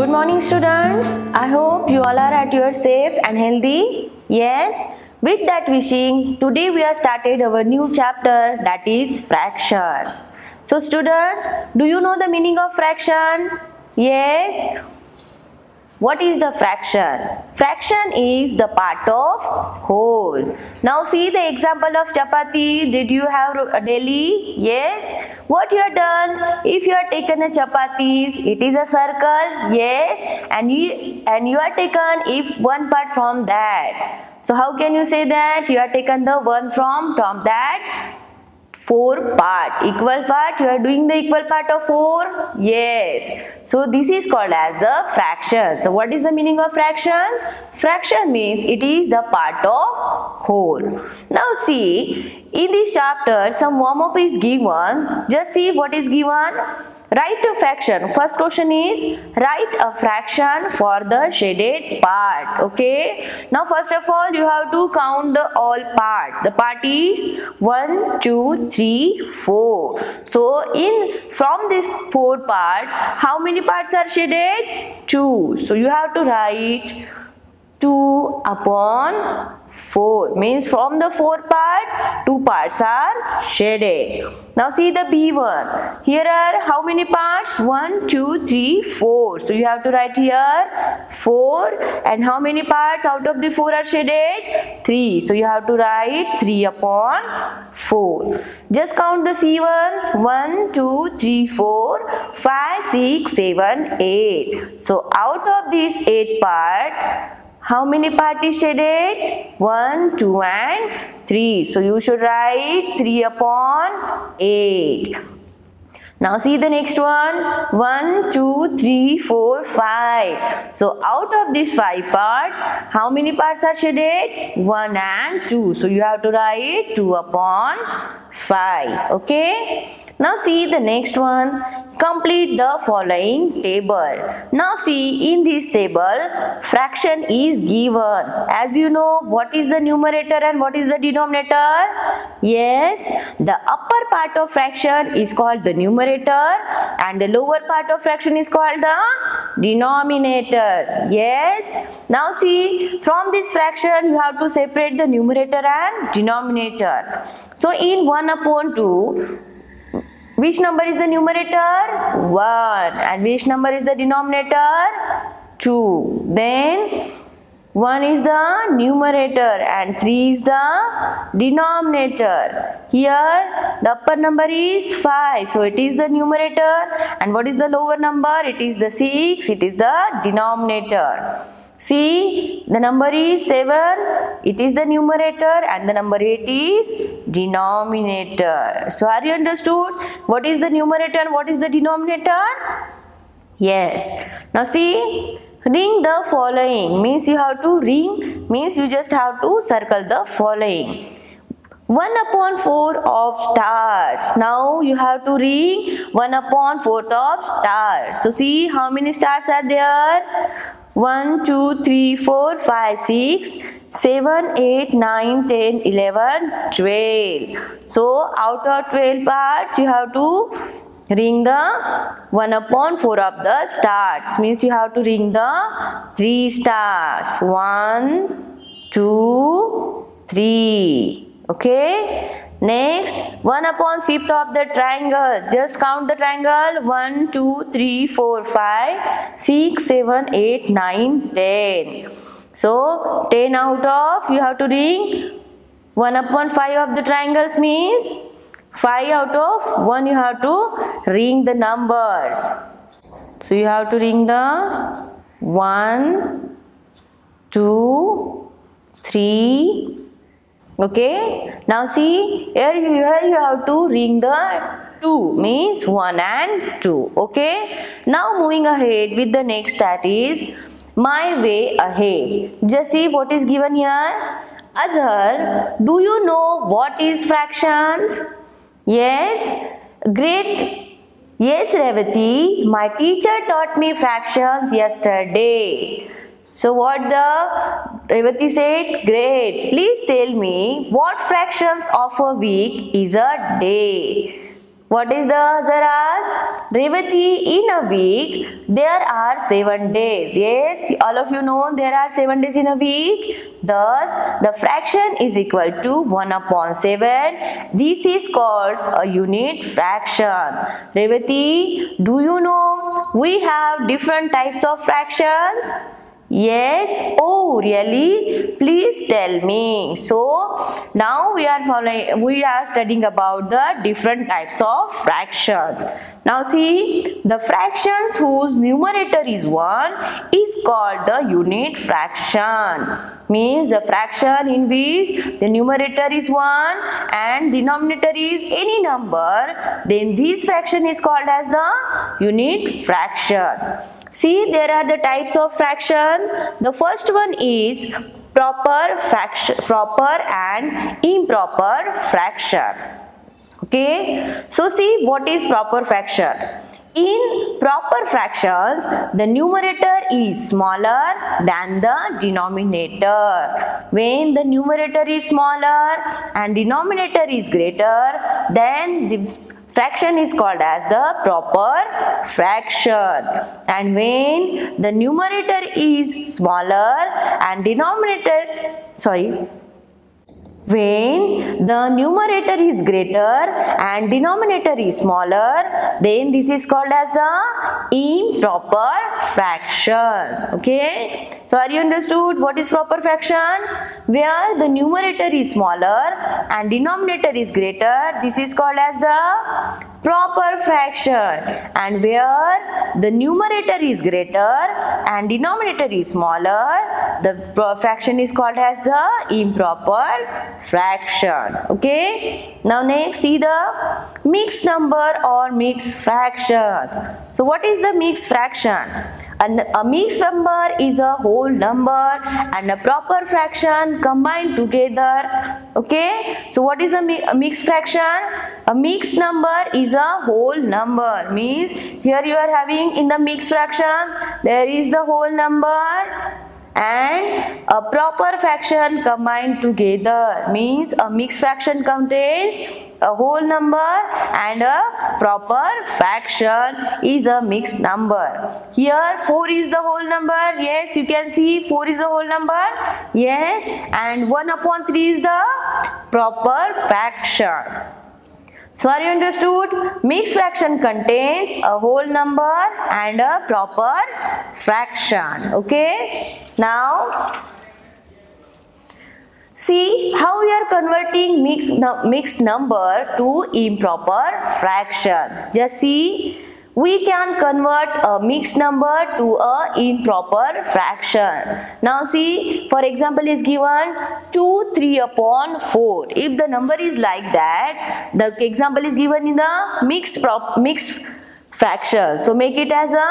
Good morning students. I hope you all are at your safe and healthy. Yes. With that wishing, today we have started our new chapter, that is fractions. So students, do you know the meaning of fraction? Yes. What is the fraction? Fraction is the part of whole. Now see the example of chapati. Did you have daily? Yes. What you have done? If you have taken a chapatis, it is a circle. Yes. And you are taken if one part from that. So how can you say that? You are taken the one from that 4 part, equal part. You are doing the equal part of 4. Yes. So this is called as the fraction. So what is the meaning of fraction? Fraction means it is the part of whole. Now see, in this chapter some warm up is given. Just see what is given. Write a fraction. First question is write a fraction for the shaded part. Okay. Now first of all you have to count the all parts. The part is 1, 2, 3, 4. So from this 4 parts, how many parts are shaded? 2. So you have to write 2 upon 4, means from the 4 part, 2 parts are shaded. Now see the B1. Here are how many parts? 1, 2, 3, 4. So you have to write here 4. And how many parts out of the 4 are shaded? 3. So you have to write 3 upon 4. Just count the C1. 1, 2, 3, 4, 5, 6, 7, 8. So out of these 8 parts, how many parts is shaded? 1, 2 and 3. So you should write 3 upon 8. Now see the next one. 1, 2, 3, 4, 5. So out of these 5 parts, how many parts are shaded? 1 and 2. So you have to write 2 upon 5. Okay. Now see the next one. Complete the following table. Now see, in this table fraction is given. As you know, what is the numerator and what is the denominator? Yes, the upper part of fraction is called the numerator and the lower part of fraction is called the denominator. Yes. Now see, from this fraction you have to separate the numerator and denominator. So in 1 upon 2, which number is the numerator? 1. And which number is the denominator? 2. Then 1 is the numerator and 3 is the denominator. Here the upper number is 5. So it is the numerator. And what is the lower number? It is the 6. It is the denominator. See, the number is 7, it is the numerator and the number 8 is denominator. So are you understood? What is the numerator and what is the denominator? Yes. Now see, ring the following, means you have to ring, means you just have to circle the following. 1 upon 4 of stars. Now you have to ring 1 upon 4 of stars. So see how many stars are there? 1, 2, 3, 4, 5, 6, 7, 8, 9, 10, 11, 12. So out of 12 parts you have to ring the 1 upon 4 of the stars. Means you have to ring the 3 stars. 1, 2, 3. Okay. Next, 1 upon 5th of the triangle. Just count the triangle. 1, 2, 3, 4, 5, 6, 7, 8, 9, 10. So 10 out of, you have to ring 1 upon 5 of the triangles, means 5 out of 1 you have to ring the numbers. So you have to ring the 1, 2, 3. Okay. Now see, here you have to ring the 2, means 1 and 2. Okay. Now moving ahead with the next, that is my way ahead. Just see what is given here. Azhar, do you know what is fractions? Yes. Great. Yes, Revati, my teacher taught me fractions yesterday. So what the Revati said? Great. Please tell me what fractions of a week is a day. What is the Azhar asked? Revati, in a week there are 7 days. Yes, all of you know there are 7 days in a week. Thus, the fraction is equal to 1 upon 7. This is called a unit fraction. Revati, do you know we have different types of fractions? Yes. Oh, really? Please tell me. So now we are studying about the different types of fractions. Now see, the fractions whose numerator is 1 is called the unit fraction. Means the fraction in which the numerator is 1 and denominator is any number, then this fraction is called as the unit fraction. See, there are the types of fraction. The first one is proper and improper fraction. Okay, so see what is proper fraction. In proper fractions, the numerator is smaller than the denominator. When the numerator is smaller and denominator is greater, then the fraction is called as the proper fraction. And when the numerator is smaller and when the numerator is greater and denominator is smaller, then this is called as the improper fraction. Okay, so are you understood what is proper fraction? Where the numerator is smaller and denominator is greater, this is called as the proper fraction. And where the numerator is greater and denominator is smaller, the fraction is called as the improper fraction. Okay, now next see the mixed number or mixed fraction. So what is the mixed fraction? A mixed number is a whole number and a proper fraction combined together. Okay, so what is a mixed fraction? A mixed number is a whole number. Means here you are having in the mixed fraction there is the whole number and a proper fraction combined together. Means a mixed fraction contains a whole number and a proper fraction is a mixed number. Here 4 is the whole number. Yes, you can see 4 is the whole number. Yes, and 1 upon 3 is the proper fraction. So are you understood? Mixed fraction contains a whole number and a proper fraction. Okay. Now see how we are converting mixed number to improper fraction. Just see, we can convert a mixed number to a improper fraction. Now see, for example is given 2 3 upon 4. If the number is like that, the example is given in the mixed fraction. So make it as a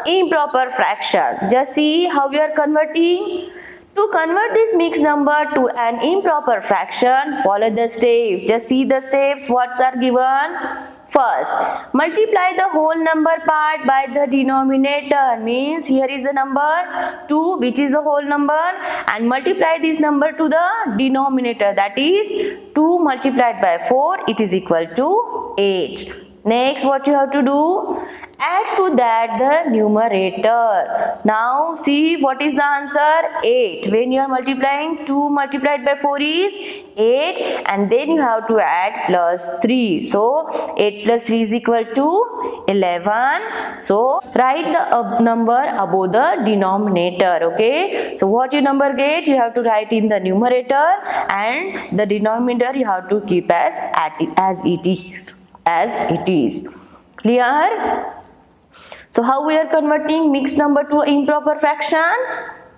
improper fraction. Just see how we are converting. To convert this mixed number to an improper fraction, follow the steps. Just see the steps what are given. First, multiply the whole number part by the denominator. Means here is the number 2 which is the whole number, and multiply this number to the denominator, that is 2 multiplied by 4, it is equal to 8. Next what you have to do? Add to that the numerator. Now see what is the answer? 8. When you are multiplying, 2 multiplied by 4 is 8, and then you have to add plus 3. So 8 plus 3 is equal to 11. So write the number above the denominator. Okay. So what your number get, you have to write in the numerator, and the denominator you have to keep as it is. Clear? So how we are converting mixed number to improper fraction?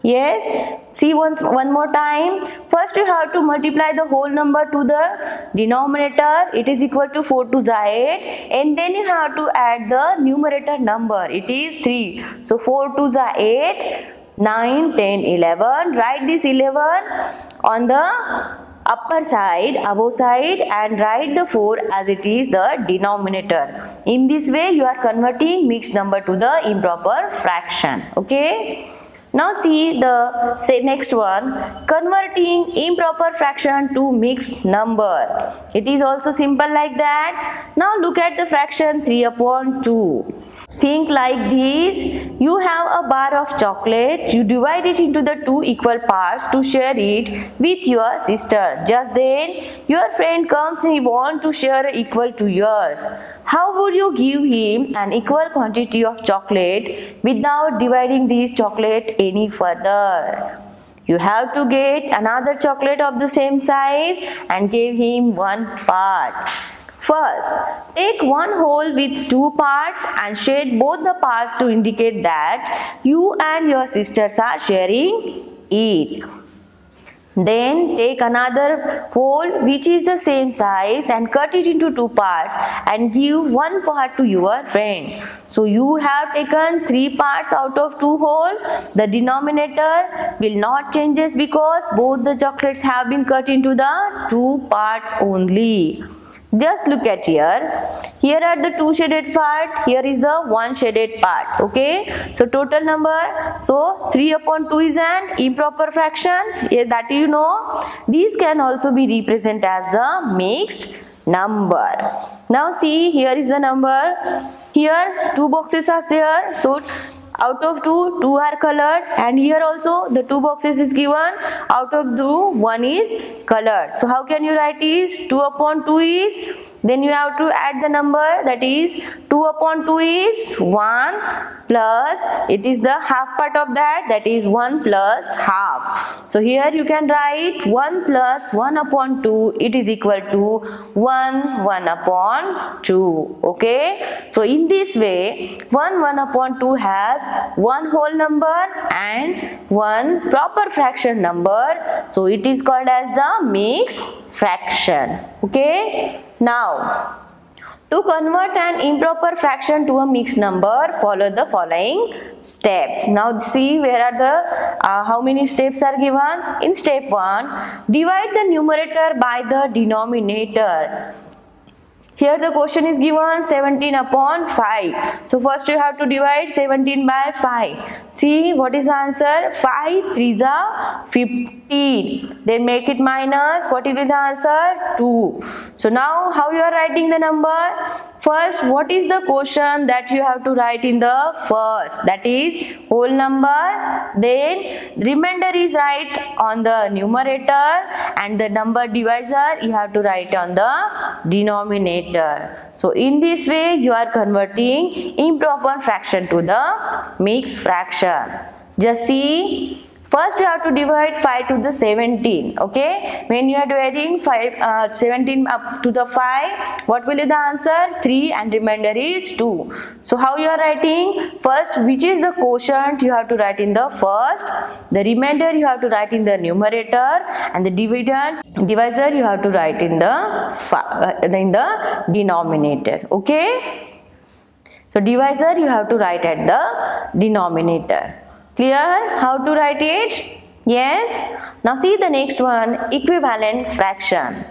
Yes. See one more time. First you have to multiply the whole number to the denominator. It is equal to 4 to 8. And then you have to add the numerator number. It is 3. So 4 to 8, 9, 10, 11. Write this 11 on the upper side, above side, and write the 4 as it is the denominator. In this way you are converting mixed number to the improper fraction. Okay. Now see the next one, converting improper fraction to mixed number. It is also simple like that. Now look at the fraction 3/2. Think like this, you have a bar of chocolate, you divide it into the two equal parts to share it with your sister. Just then, your friend comes and he wants to share equal to yours. How would you give him an equal quantity of chocolate without dividing this chocolate any further? You have to get another chocolate of the same size and give him one part. First, take one whole with two parts and shade both the parts to indicate that you and your sisters are sharing it. Then take another whole which is the same size and cut it into two parts and give one part to your friend. So you have taken three parts out of two whole. The denominator will not changes because both the chocolates have been cut into the two parts only. Just look at here. Here are the two shaded part. Here is the one shaded part. Okay. So total number. So 3/2 is an improper fraction. Yes, that you know. These can also be represented as the mixed number. Now see, here is the number. Here two boxes are there. So out of two are colored, and here also the two boxes is given. Out of two, one is colored. So how can you write is 2/2 is, then you have to add the number, that is 2/2 is 1 plus, it is the half part of that is 1 plus half. So here you can write 1 plus 1/2, it is equal to 1/2. Okay. So in this way 1/2 has one whole number and one proper fraction number. So it is called as the mixed fraction. Okay. Now, to convert an improper fraction to a mixed number, follow the following steps. Now see, where are the how many steps are given? In step 1, divide the numerator by the denominator. Here the question is given 17/5. So first you have to divide 17 by 5. See what is the answer? 5 3s are 15. Then make it minus. What will be the answer? 2. So now how you are writing the number? First, what is the quotient that you have to write in the first? That is whole number. Then remainder is right on the numerator, and the number divisor you have to write on the denominator. So in this way you are converting improper fraction to the mixed fraction. Just see, first you have to divide 5 to the 17. Okay, when you are dividing 17 up to the 5, what will be the answer? 3, and remainder is 2. So how you are writing? First, which is the quotient you have to write in the first, the remainder you have to write in the numerator, and the divisor you have to write in the denominator. Okay, so divisor you have to write at the denominator. Clear how to write it? Yes. Now see the next one, equivalent fraction.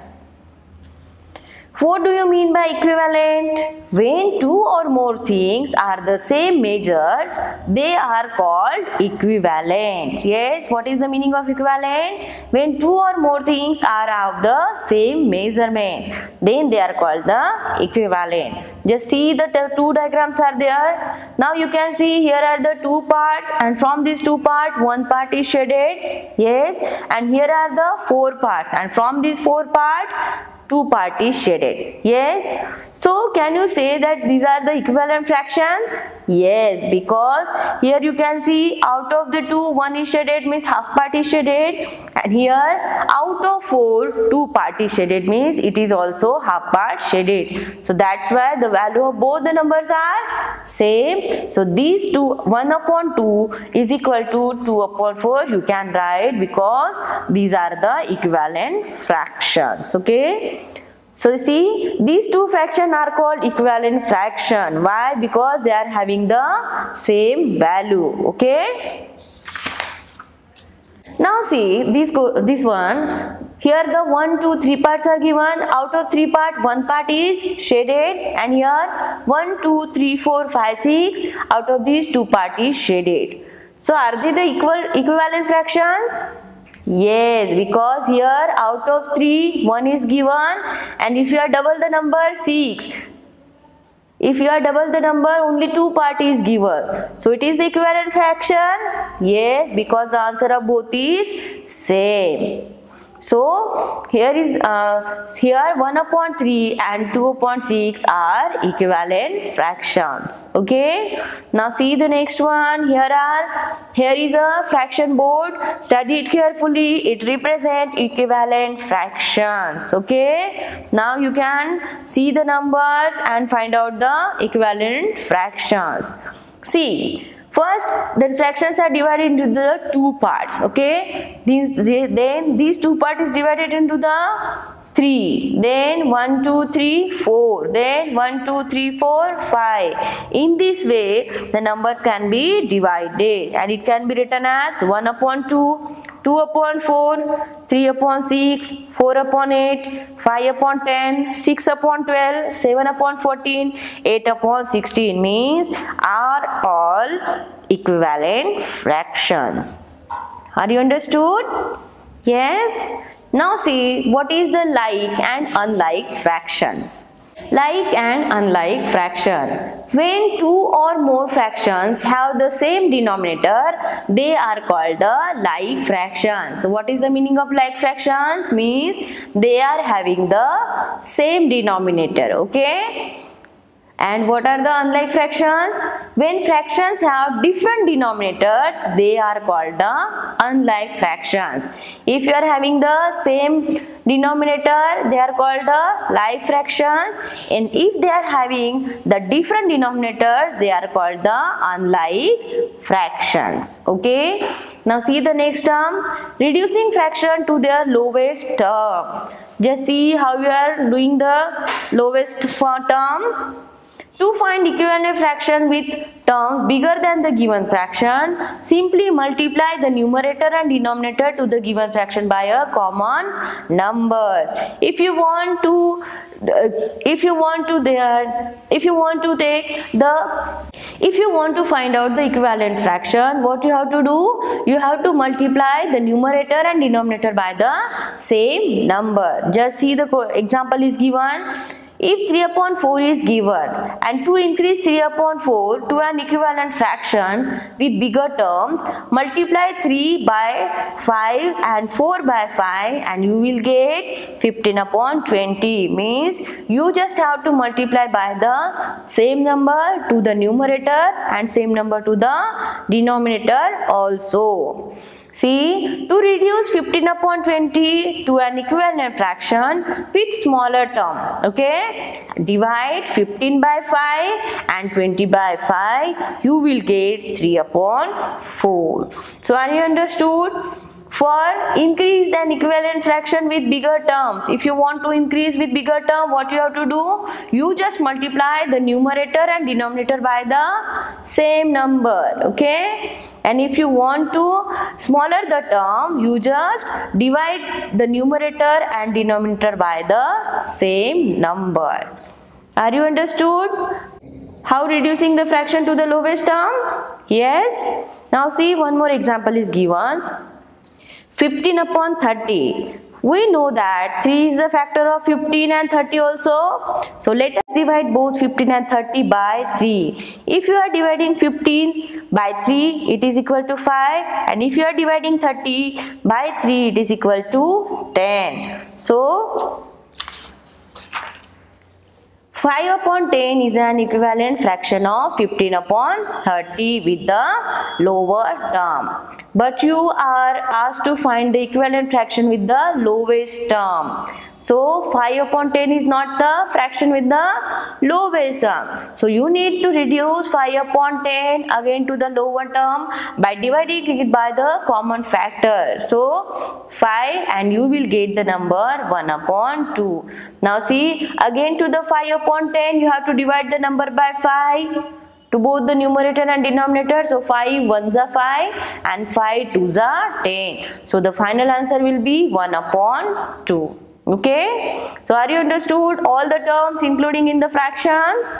What do you mean by equivalent? When two or more things are the same measures, they are called equivalent. Yes, what is the meaning of equivalent? When two or more things are of the same measurement, then they are called the equivalent. Just see the two diagrams are there. Now you can see here are the two parts, and from these two parts, one part is shaded. Yes, and here are the four parts, and from these four parts, two part is shaded. Yes. So can you say that these are the equivalent fractions? Yes, because here you can see out of the two, one is shaded, means half part is shaded, and here out of four, two part is shaded, means it is also half part shaded. So that's why the value of both the numbers are same. So these two, 1/2 is equal to 2/4 you can write, because these are the equivalent fractions. Okay. So see, these two fractions are called equivalent fraction. Why? Because they are having the same value. Okay. Now see this one. Here the 1, 2, 3 parts are given. Out of 3 parts, one part is shaded, and here 1, 2, 3, 4, 5, 6. Out of these, 2 part is shaded. So are they the equivalent fractions? Yes, because here out of 3, 1 is given, and if you are double the number 6, if you are double the number, only 2 part is given. So it is the equivalent fraction? Yes, because the answer of both is same. So here 1/3 and 2/6 are equivalent fractions. Okay. Now see the next one. Here is a fraction board. Study it carefully. It represents equivalent fractions. Okay. Now you can see the numbers and find out the equivalent fractions. See. First, the fractions are divided into the 2 parts. Okay, then these 2 parts is divided into the 3. Then 1, 2, 3, 4. Then 1, 2, 3, 4, 5. In this way, the numbers can be divided, and it can be written as 1/2, 2/4, 3/6, 4/8, 5/10, 6/12, 7/14, 8/16 means are all equivalent fractions. Are you understood? Yes. Now see what is the like and unlike fractions. Like and unlike fraction. When 2 or more fractions have the same denominator, they are called the like fractions. So what is the meaning of like fractions? Means they are having the same denominator. Okay. And what are the unlike fractions? When fractions have different denominators, they are called the unlike fractions. If you are having the same denominator, they are called the like fractions. And if they are having the different denominators, they are called the unlike fractions. Okay. Now see the next term. Reducing fraction to their lowest term. Just see how you are doing the lowest term. To find equivalent fraction with terms bigger than the given fraction, simply multiply the numerator and denominator to the given fraction by a common numbers. If you want to find out the equivalent fraction, what you have to do? You have to multiply the numerator and denominator by the same number. Just see the example is given. If 3/4 is given and to increase 3/4 to an equivalent fraction with bigger terms, multiply 3 by 5 and 4 by 5 and you will get 15/20. Means you just have to multiply by the same number to the numerator and same number to the denominator also. See, to reduce 15/20 to an equivalent fraction with smaller term, okay, divide 15 by 5 and 20 by 5, you will get 3/4. So are you understood? For increase an equivalent fraction with bigger terms, if you want to increase with bigger term, what you have to do? You just multiply the numerator and denominator by the same number, okay? And if you want to smaller the term, you just divide the numerator and denominator by the same number. Are you understood? How reducing the fraction to the lowest term? Yes. Now see, one more example is given. 15/30. We know that 3 is a factor of 15 and 30 also. So let us divide both 15 and 30 by 3. If you are dividing 15 by 3, it is equal to 5. And if you are dividing 30 by 3, it is equal to 10. So 5/10 is an equivalent fraction of 15/30 with the lower term. But you are asked to find the equivalent fraction with the lowest term. So 5/10 is not the fraction with the lowest term. So you need to reduce 5/10 again to the lower term by dividing it by the common factor. So 5 and you will get the number 1/2. Now see, again to the 5/10 you have to divide the number by 5. To both the numerator and denominator. So 5 1s are 5 and 5 2s are 10. So the final answer will be 1/2. Okay. So are you understood all the terms including in the fractions?